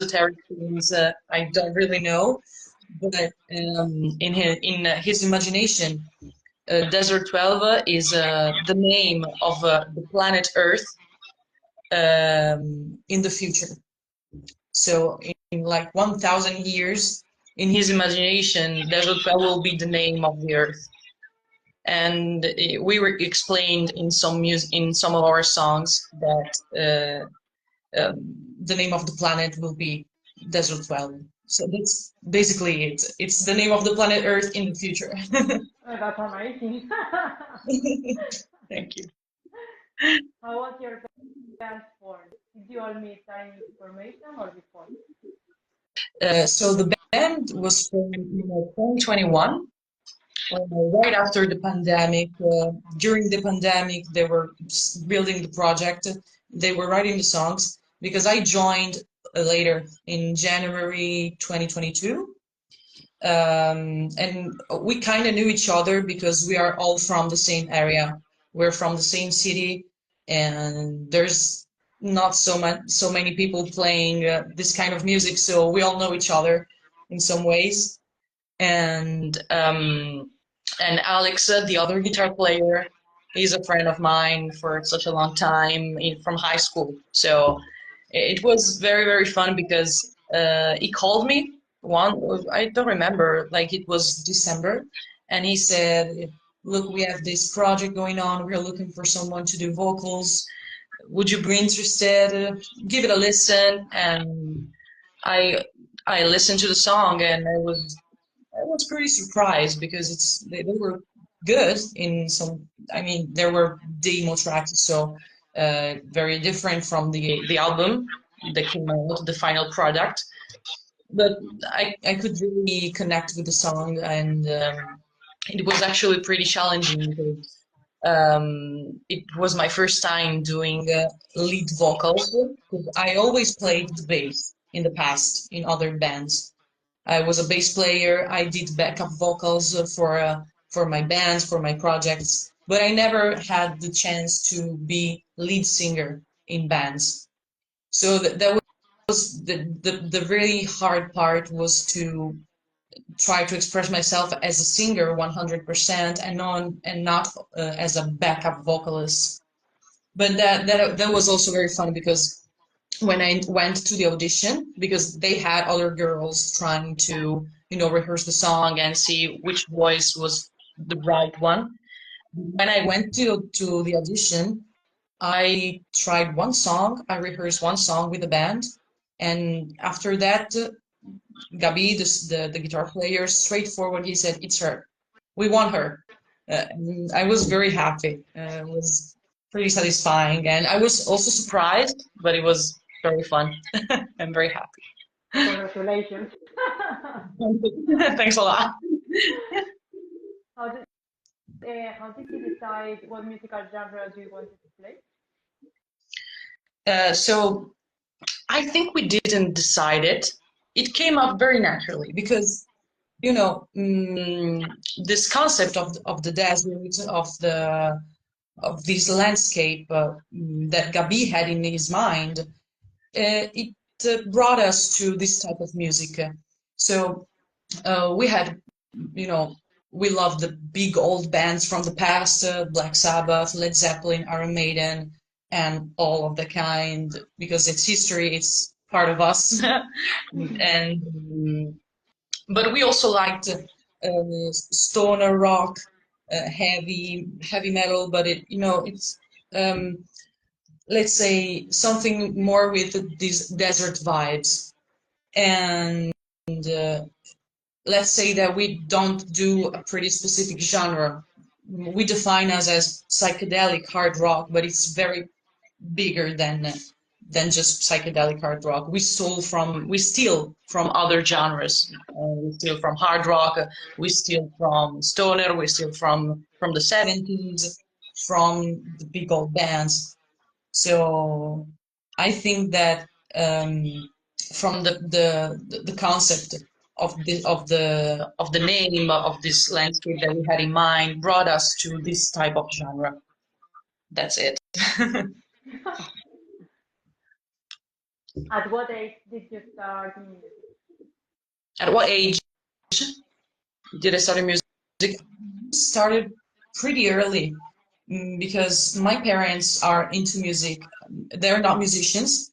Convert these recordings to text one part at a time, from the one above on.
esoteric things I don't really know, but in his imagination, Desert 12 is the name of the planet Earth in the future. So in like 1,000 years, in his imagination, Desert 12 will be the name of the Earth. And we were explained in some music, in some of our songs, that the name of the planet will be Desert 12. So that's basically it. It's the name of the planet Earth in the future. That's amazing. Thank you. How was your band formed? Did you all meet during formation or before? So the band was formed in 2021, right after the pandemic. During the pandemic, they were building the project. They were writing the songs because I joined later in January 2022. And we kind of knew each other because we are all from the same area. We're from the same city, and there's not so many people playing this kind of music, so we all know each other in some ways. And Alex, the other guitar player, he's a friend of mine for such a long time from high school. So it was very, very fun because he called me I don't remember, like it was December, and he said, "Look, we have this project going on. We're looking for someone to do vocals. Would you be interested? Give it a listen." And I I listened to the song, and I was pretty surprised because they were good in some. I mean, there were demo tracks, so very different from the album that came out, the final product. But I could really connect with the song, and it was actually pretty challenging because it was my first time doing lead vocals. Because I always played the bass in the past in other bands. I was a bass player. I did backup vocals for my bands, for my projects, but I never had the chance to be lead singer in bands. So that was the really hard part, was to try to express myself as a singer 100% and not as a backup vocalist. But that was also very fun because when I went to the audition, because they had other girls trying to, rehearse the song and see which voice was the right one. When I went to the audition, I tried one song, I rehearsed one song with the band, and after that, Gabi, the guitar player, straightforward, he said, "It's her. We want her." And I was very happy. It was pretty satisfying, and I was also surprised, but it was very fun. I'm very happy. Congratulations. Thanks a lot. How did how did you decide what musical genre do you wanted to play? So I think we didn't decide it. It came up very naturally because this concept of the desert, of this landscape that Gabi had in his mind, it brought us to this type of music. So we had, you know, we love the big old bands from the past, Black Sabbath, Led Zeppelin, Iron Maiden, and all of the kind, because it's history, it's part of us. And but we also liked stoner rock, heavy metal, but it's um, let's say something more with these desert vibes. And uh, let's say that we don't do a pretty specific genre. We define us as psychedelic hard rock, but it's very bigger than just psychedelic hard rock. We steal from other genres. We steal from hard rock. We steal from stoner. We steal from the 70s, from the big old bands. So I think that from the concept of the name of this landscape that we had in mind brought us to this type of genre. That's it. At what age did you start in music? At what age did I start music? Started pretty early, because my parents are into music. They're not musicians,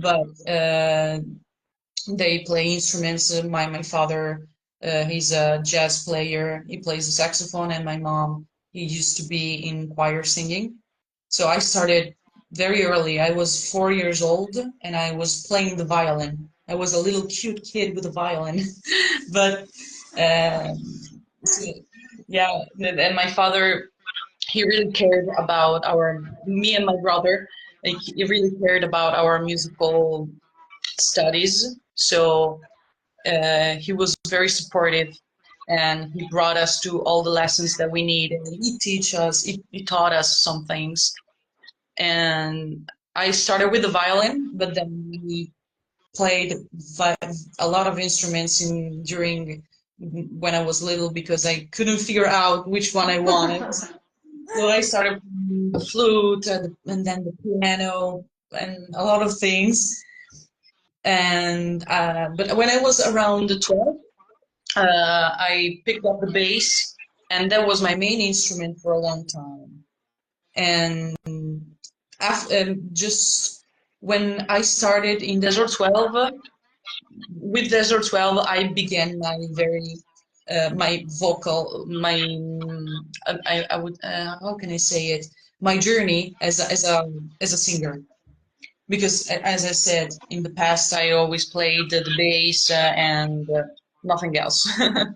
but they play instruments. My father, he's a jazz player. He plays the saxophone, and my mom, he used to be in choir singing. So I started very early. I was 4 years old, and I was playing the violin. I was a little cute kid with a violin, but um, so, yeah. And my father, he really cared about me and my brother. Like, he really cared about our musical studies. So he was very supportive, and he brought us to all the lessons that we need. And he taught us some things. And I started with the violin, but then we played a lot of instruments in during when I was little, because I couldn't figure out which one I wanted. So I started playing the flute, and then the piano and a lot of things. And but when I was around 12, I picked up the bass, and that was my main instrument for a long time. And after, just when I started in Desert 12, with Desert 12, I began my very my vocal, I would, how can I say it, my journey as a singer. Because as I said, in the past I always played the bass, and nothing else. But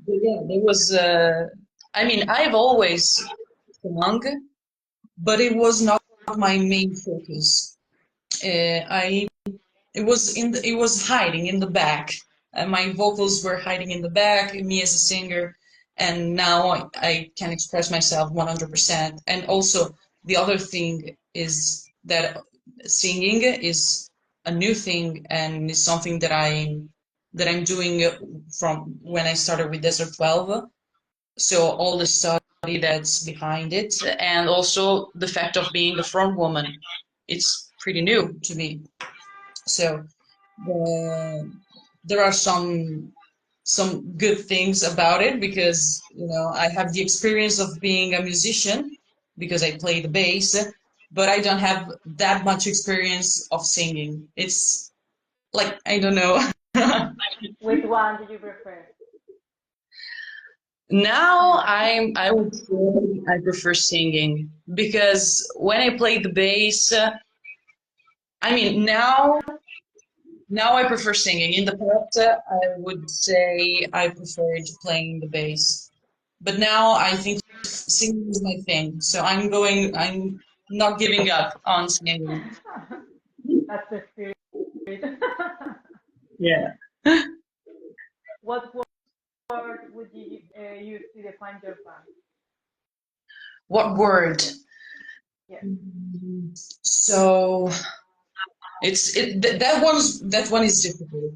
yeah, there was. I mean, I've always sung, but it was not my main focus. I it was hiding in the back. My vocals were hiding in the back, me as a singer, and now I can express myself 100%. And also, the other thing is that singing is a new thing, and is something that I'm doing from when I started with Desert 12. So all the study that's behind it, and also the fact of being the front woman, it's pretty new to me. So the, there are some good things about it, because I have the experience of being a musician because I play the bass, but I don't have that much experience of singing. It's like, I don't know. Which one do you prefer? Now I would say I prefer singing, because when I play the bass, I mean, now I prefer singing. In the past, I would say I preferred playing the bass. But now I think singing is my thing. So I'm not giving up on singing. That's the spirit. Yeah. What word would you use to define your band? What word? Yes. So that one is difficult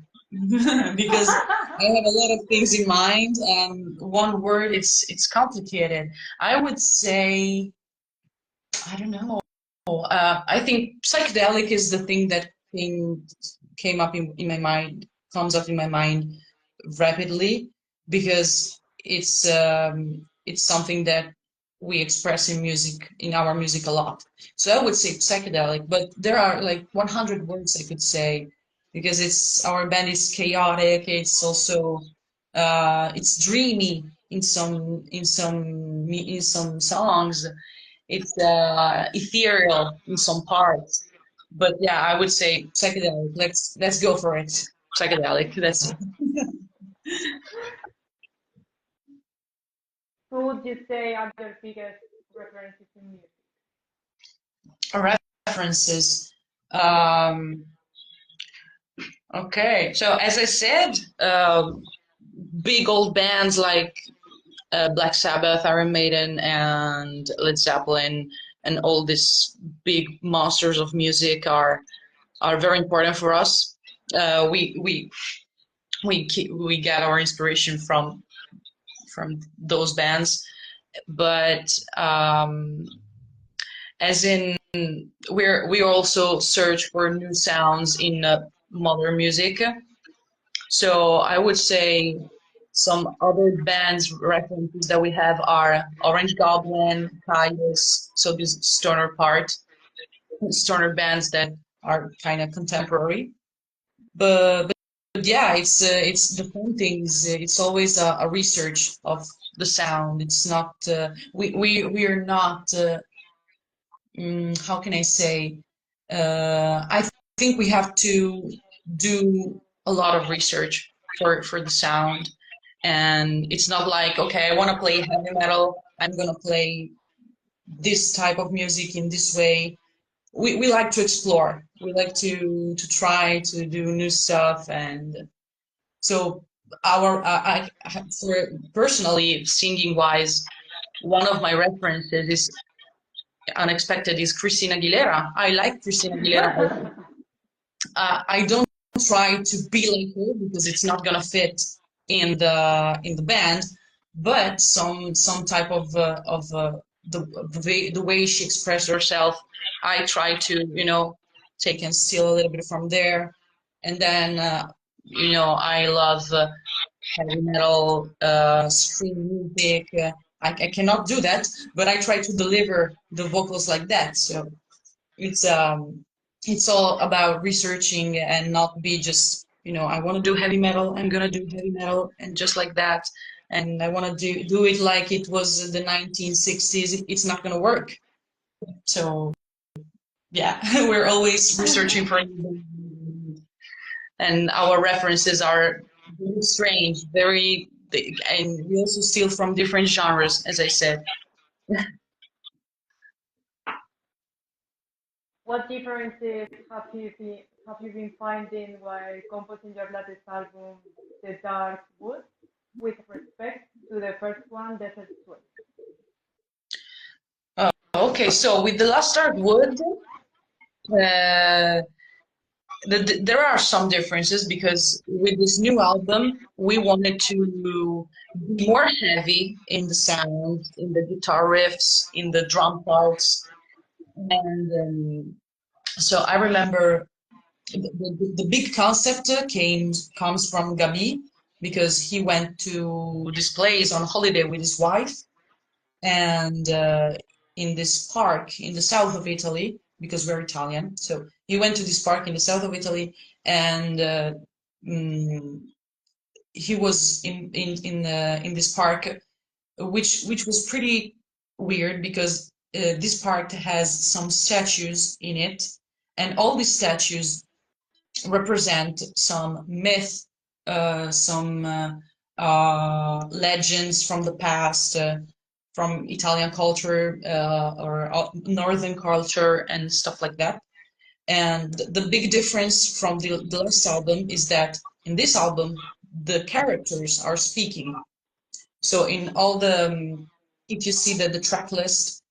because I have a lot of things in mind, and one word, it's complicated. I would say, I don't know. I think psychedelic is the thing that came up in my mind, comes up in my mind rapidly, because it's something that we express in music, in our music, a lot. So I would say psychedelic, but there are like 100 words I could say, because it's our band is chaotic. It's also it's dreamy in some songs. It's ethereal in some parts. But yeah, I would say psychedelic. Let's go for it. Psychedelic. That's it. Who would you say are your biggest references in music? References. Um, okay, so as I said, big old bands like Black Sabbath, Iron Maiden, and Led Zeppelin, and all these big monsters of music are very important for us. We get our inspiration from those bands, but as in we also search for new sounds in modern music. So I would say some other bands references that we have are Orange Goblin, Caius, so this stoner bands that are kind of contemporary. But yeah, it's the fun thing is it's always a research of the sound. It's not we are not how can I say? I think we have to do a lot of research for the sound, and it's not like okay, I want to play heavy metal. I'm gonna play this type of music in this way. We like to explore. We like to try to do new stuff, and so our for personally singing wise, one of my references is unexpected is Christina Aguilera. I like Christina Aguilera. I don't try to be like her because it's not gonna fit in the band, but some type of the way she expressed herself, I try to take and steal a little bit from there, and then I love heavy metal, scream music. I cannot do that, but I try to deliver the vocals like that. So it's um it's all about researching and not be just I want to do heavy metal, I'm gonna do heavy metal and just like that, and I want to do it like it was the 1960s. It's not gonna work. So yeah, we're always researching for and our references are very strange, and we also steal from different genres, as I said. What differences have you been finding while composing your latest album, The Dark Wood, with respect to the first one, Desert Sweat? Okay, so with the last Dark Wood, uh, there are some differences because with this new album, we wanted to be more heavy in the sound, in the guitar riffs, in the drum parts, and so I remember the big concept comes from Gabi because he went to this place on holiday with his wife, and in this park in the south of Italy, because we're Italian. So he went to this park in the south of Italy, and mm, he was in this park, which was pretty weird because this park has some statues in it, and all these statues represent some myth, some legends from the past, from Italian culture or Northern culture and stuff like that. And the big difference from the last album is that in this album, the characters are speaking. So in all if you see the track list,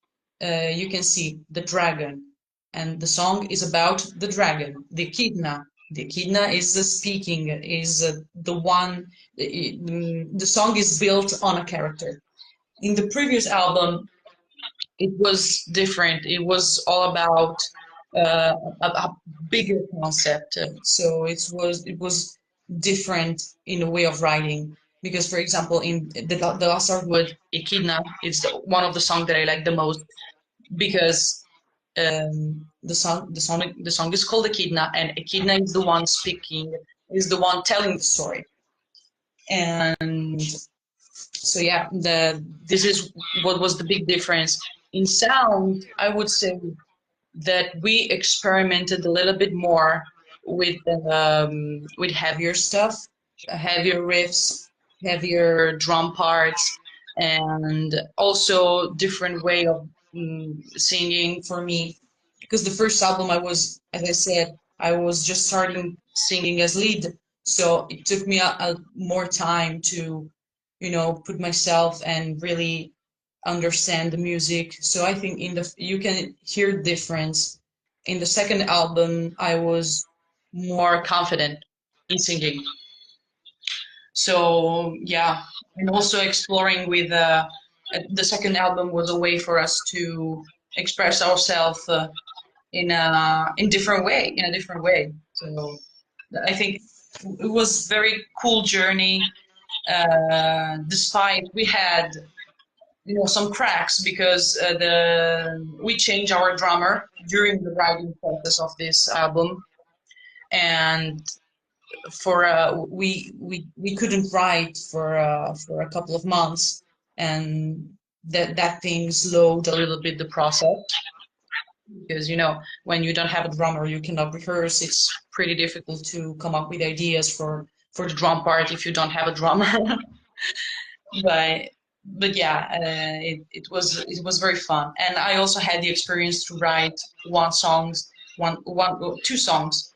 you can see the dragon, and the song is about the dragon, the echidna. The echidna is speaking, is the one. The song is built on a character. In the previous album, it was different. It was all about a bigger concept. So it was different in a way of writing. Because, for example, in the last Artwood, Echidna is one of the songs that I like the most because the song is called Echidna, and Echidna is the one speaking, is the one telling the story. And so yeah, this is what was the big difference in sound. I would say that we experimented a little bit more with heavier stuff, heavier riffs, heavier drum parts, and also different way of singing for me. Because the first album, as I said, I was just starting singing as lead, so it took me a more time to, put myself and really understand the music. So I think you can hear the difference. In the second album, I was more confident in singing. So yeah, and also exploring with the second album was a way for us to express ourselves in different way, in a different way. So I think it was very cool journey. Despite we had some cracks because we changed our drummer during the writing process of this album, and for we couldn't write for a couple of months, and that thing slowed a little bit the process because when you don't have a drummer you cannot rehearse. It's pretty difficult to come up with ideas for the drum part if you don't have a drummer. but but yeah, it was very fun, and I also had the experience to write two songs,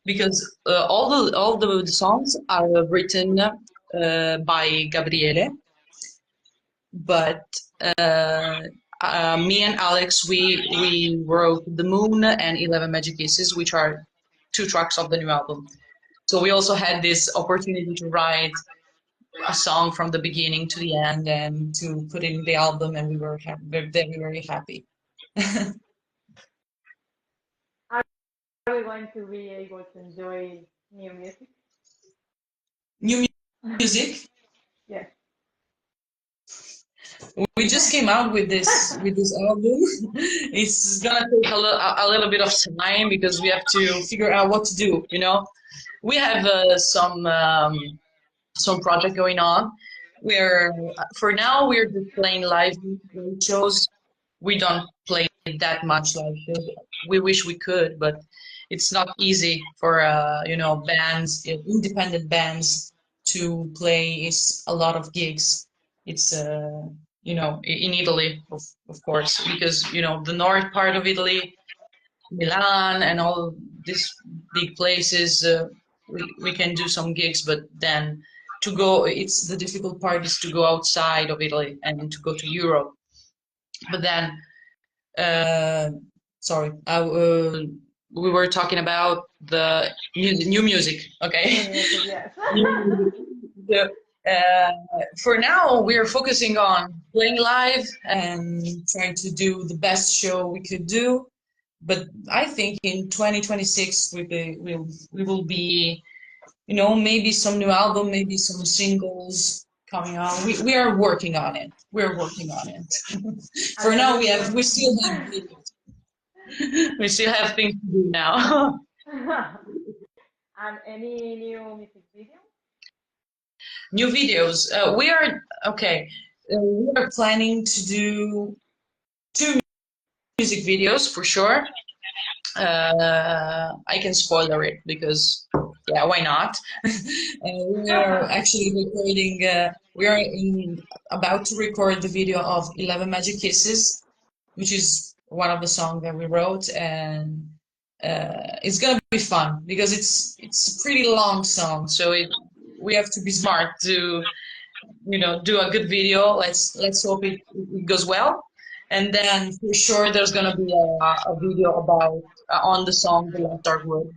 because all the songs are written by Gabriele, but uh, me and Alex, we wrote The Moon and 11 Magic Kisses, which are two tracks of the new album. So we also had this opportunity to write a song from the beginning to the end and to put it in the album, and we were very, very, very happy. Are we going to be able to enjoy new music? New music. Yes. We just came out with this album. It's gonna take a little bit of time because we have to figure out what to do. We have some project going on. Where for now we're just playing live shows. We don't play that much live shows. We wish we could, but it's not easy for bands, independent bands, to play a lot of gigs. It's in Italy, of course, because the north part of Italy, Milan and all these big places, we can do some gigs, but then it's the difficult part is to go outside of Italy and to go to Europe. But then, uh, sorry, we were talking about the new music, okay? New music, yes. The, uh, for now, we're focusing on playing live and trying to do the best show we could do. But I think in 2026 we will be, maybe some new album, maybe some singles coming on. We are working on it. We're working on it. And For now, any we still have we still have things to do now. and any new music video? New videos. We are okay. We are planning to do two music videos for sure. I can spoiler it because, yeah, why not? We are actually recording. We are about to record the video of 11 Magic Kisses, which is one of the songs that we wrote, and it's gonna be fun because it's a pretty long song, so we have to be smart to do a good video. Let's hope it goes well, and then for sure there's gonna be a video about on the song "The Last Dark Wood,"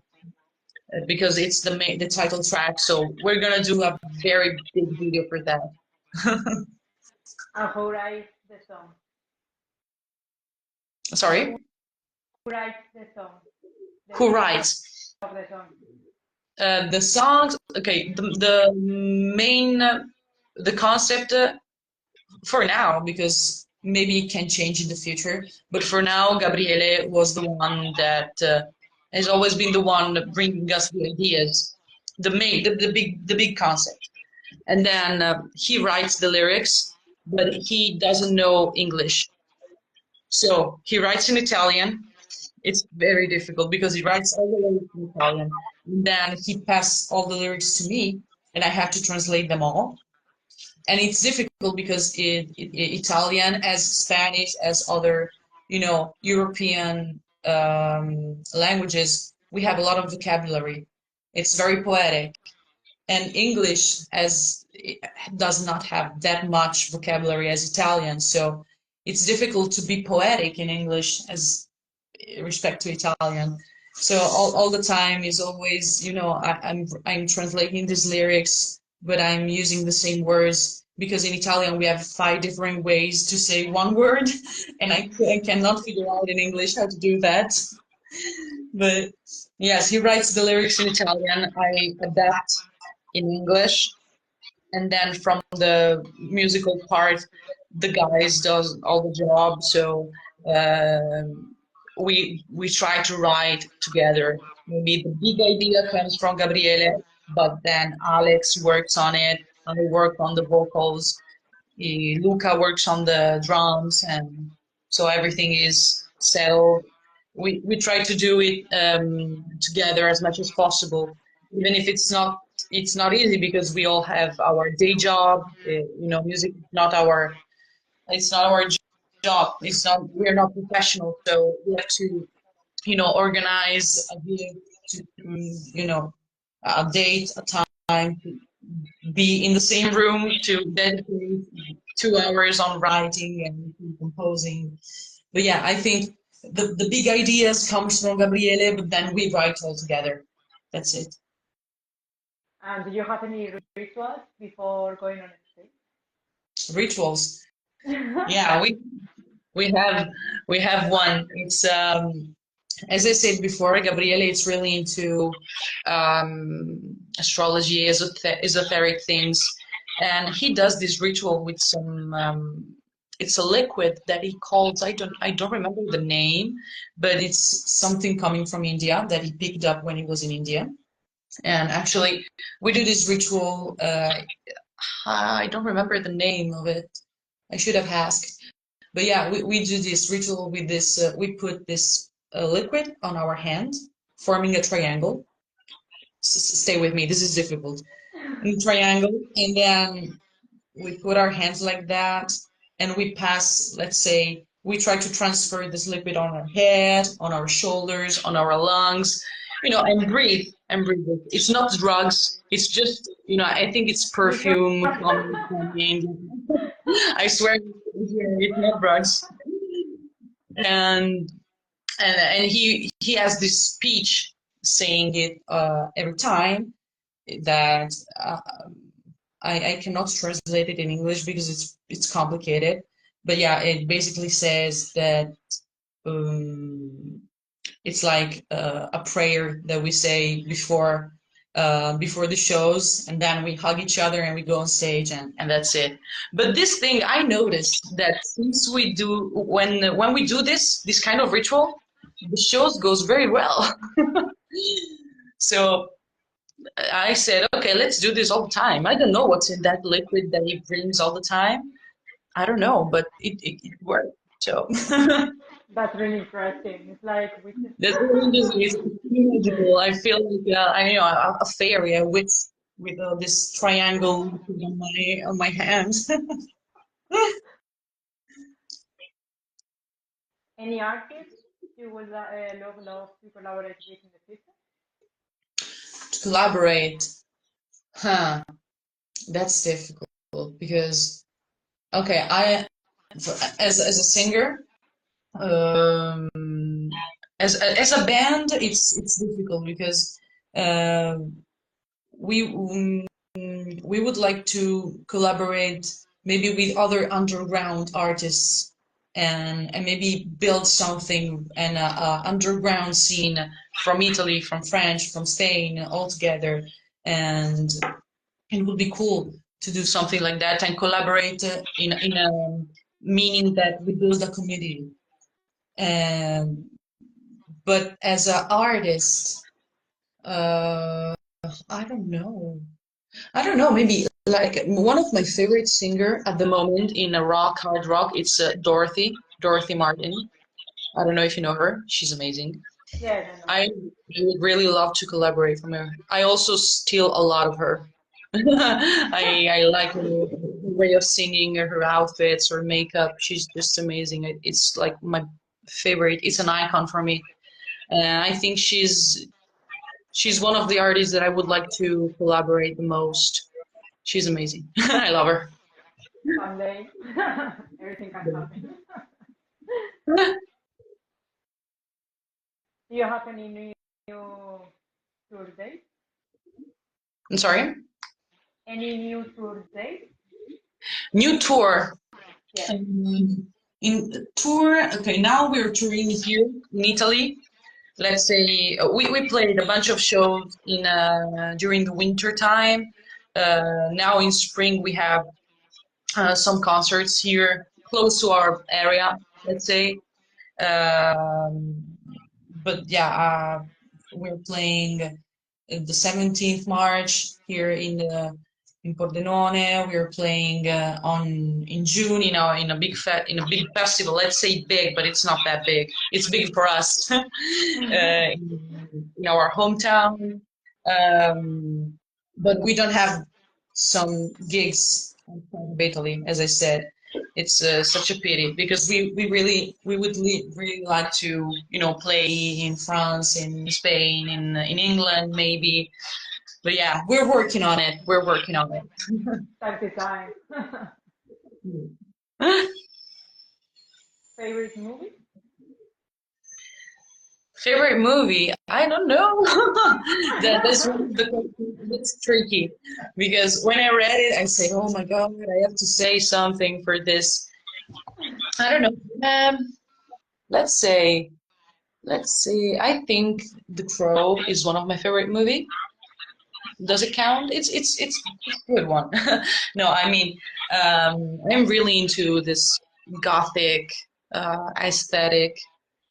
because it's the title track. So we're gonna do a very big video for that. And who writes the song? Sorry, Who writes the song? The who lyrics writes of the song. the songs? Okay, the main the concept for now, because maybe it can change in the future. But for now, Gabriele was the one that has always been the one bringing us the ideas, the big concept, and then he writes the lyrics, but he doesn't know English, so he writes in Italian. It's very difficult because he writes all the lyrics in Italian, and then he passes all the lyrics to me, and I have to translate them all. And it's difficult because Italian, as Spanish, as other, European languages, we have a lot of vocabulary. It's very poetic, and English as it does not have that much vocabulary as Italian, so it's difficult to be poetic in English as respect to Italian. So all the time is always, I'm translating these lyrics, but I'm using the same words because in Italian we have 5 different ways to say one word, and I cannot figure out in English how to do that. But yes, he writes the lyrics in Italian. I adapt in English, and then from the musical part, the guys does all the job. So we try to write together. Maybe the big idea comes from Gabriele, but then Alex works on it. I work on the vocals. Luca works on the drums, and so everything is settled. We try to do it together as much as possible, even if it's not easy because we all have our day job. Music is not our job. It's not we're not professional, so we have to organize a day to a date, a time to be in the same room to dedicate 2 hours on writing and composing. But yeah, I think the big ideas comes from Gabriele, but then we write all together. That's it. And do you have any rituals before going on Rituals. Yeah, stage? we have one. It's as I said before, Gabriele is really into astrology, esoteric things, and he does this ritual with some. It's a liquid that he calls. I don't remember the name, but it's something coming from India that he picked up when he was in India. And actually, we do this ritual. I don't remember the name of it. I should have asked. But yeah, we do this ritual with this. We put this liquid on our hand, forming a triangle. Stay with me. This is difficult. In triangle, and then we put our hands like that, and we pass. Let's say we try to transfer this liquid on our head, on our shoulders, on our lungs. And breathe and breathe. It's not drugs. It's just I think it's Which one? perfume coming from India. I swear, it's not drugs. And and he has this speech saying it every time that I cannot translate it in English because it's complicated. But yeah, it basically says that um, it's like a prayer that we say before the shows, and then we hug each other and we go on stage, and that's it. But this thing, I noticed that since we do when we do this kind of ritual, the shows goes very well. So I said, okay, let's do this all the time. I don't know what's in that liquid that he brings all the time. I don't know, but it worked. So That's really interesting. It's like we just. that's really just it's magical. I feel like a fairy, a witch with this triangle liquid on my hands. Any artist you would love to collaborate with in the future? To collaborate, huh? That's difficult because okay, as a singer, um, as a band, it's difficult because uh, we we would like to collaborate maybe with other underground artists and maybe build something and a underground scene from Italy, from France, from Spain all together, and it would be cool to do something like that and collaborate in a meaning that we build a community. And but as an artist, uh, I don't know. I don't know. Maybe like one of my favorite singer at the moment in a hard rock. It's Dorothy Martin. I don't know if you know her. She's amazing. Yes, I know. I would really love to collaborate from her. I also steal a lot of her. I like her way of singing, her outfits, her makeup. She's just amazing. It's like my favorite. It's an icon for me. And I think she's one of the artists that I would like to collaborate the most. She's amazing. I love her. Someday, everything can happen. Do you have any new tour dates? I'm sorry. Any new tour dates? New tour. Yes. In tour. Okay, now we're touring here in Italy. let's say we played a bunch of shows in during the winter time. Now in spring we have some concerts here close to our area, let's say. Um, but yeah, we're playing the 17th March here in Pordenone. We're playing on in June, in a in a big festival. Let's say big, but it's not that big. It's big for us in our hometown. But we don't have some gigs outside of Italy, as I said. It's such a pity because we would really like to play in France, in Spain, in England maybe. But yeah, we're working on it. We're working on it. Time to time. Favorite movie? Favorite movie? I don't know. That's tricky because when I read it, I say, "Oh my God, I have to say something for this." I don't know. Let's say, let's see. I think The Crow is one of my favorite movie. Does it count? It's a good one. No, I mean, I'm really into this gothic aesthetic.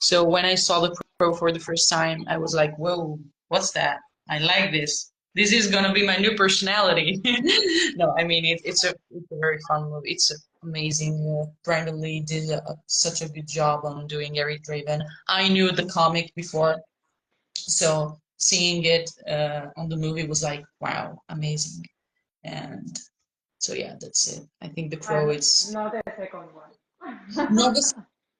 So when I saw The Crow for the first time, I was like, "Whoa, what's that? I like this. This is gonna be my new personality." No, I mean it's a very fun movie. It's amazing. Brandon Lee did such a good job on doing Eric Draven. I knew the comic before, so seeing it on the movie was like, wow, amazing. And so yeah, that's it. I think The Crow, And it's not the second one. not the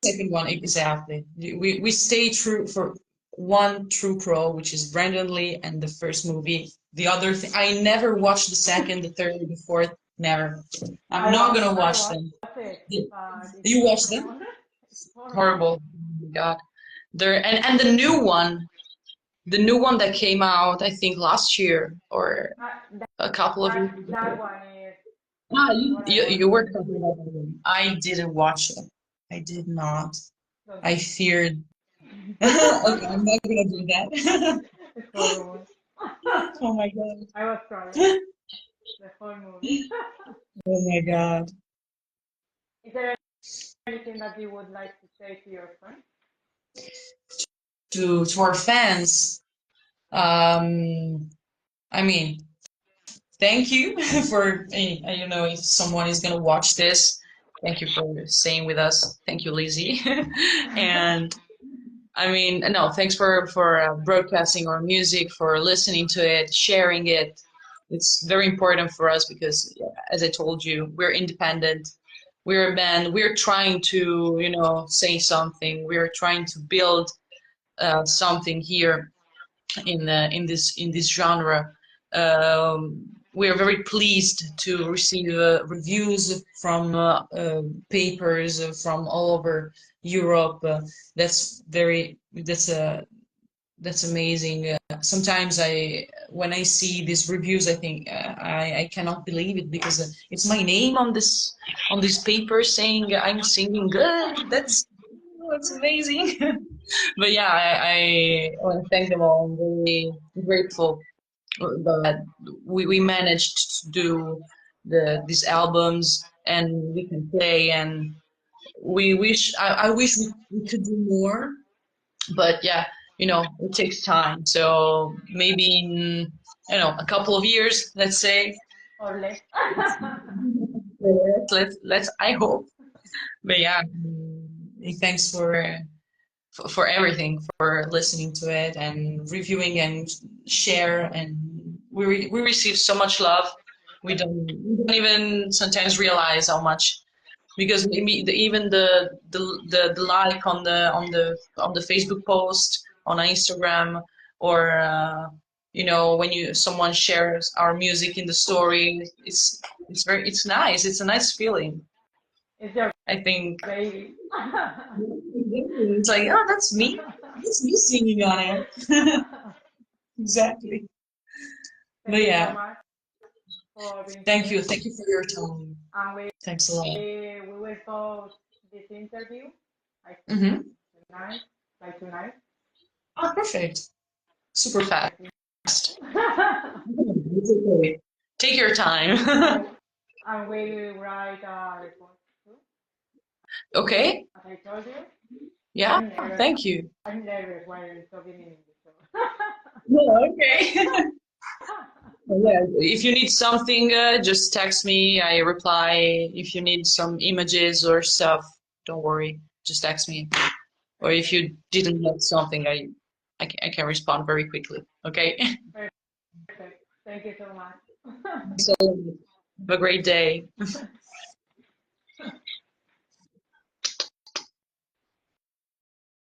second one exactly. We stay true for one true Crow, which is Brandon Lee and the first movie. The other thing, I never watched the second, the third, the fourth. Never. I'm not gonna I watch watched them. it, You but it's you watch them? horrible. It's horrible. Horrible. Oh my God. There and the new one that came out, I think last year or That, a couple of years that ago. one is Ah, you were horrible. talking about that one. I didn't watch it. I did not. Don't I do feared. Okay, I'm not gonna do that. It's horrible. Oh my God. I was crying the whole movie. Oh my God. Is there anything that you would like to say to your friends? To our fans, I mean, thank you for if someone is gonna watch this, thank you for staying with us. Thank you, Lizzie. And I mean, no, thanks for broadcasting our music, for listening to it, sharing it. It's very important for us because, yeah, as I told you, we're independent. We're a band. We're trying to, say something. We're trying to build something here in this genre. We are very pleased to receive reviews from papers from all over Europe. That's amazing. Sometimes when I see these reviews, I think I cannot believe it because it's my name on this paper saying I'm singing good. That's amazing. But yeah, I want to thank them all. I'm really grateful that we managed to do these albums and we can play and I wish we could do more, but yeah, it takes time. So maybe in a couple of years, let's say. Or less? Let's I hope. But yeah, thanks for everything, for listening to it and reviewing and share. And we receive so much love. We don't even sometimes realize how much, because even the like on the Facebook post, on Instagram, or when someone shares our music in the story, it's nice. It's a nice feeling. It's your I think baby. it's like, oh, that's me singing on it. Exactly. But Thank you so yeah, much for being thank here. you. Thank you for your time. And we Thanks a lot. we will post this interview, I think, Hmm. tonight, by tonight. Oh, perfect. Super fast. Perfect. It's okay. Take your time. and and we write a report too. Okay. As I told you, Yeah. I'm nervous. Thank you. I'm nervous while talking in English. So. Yeah, okay. Yeah, if you need something, just text me. I reply. If you need some images or stuff, don't worry. Just text me. Or if Perfect. you didn't get something, I can respond very quickly. Okay? Perfect. Thank you so much. So, have a great day.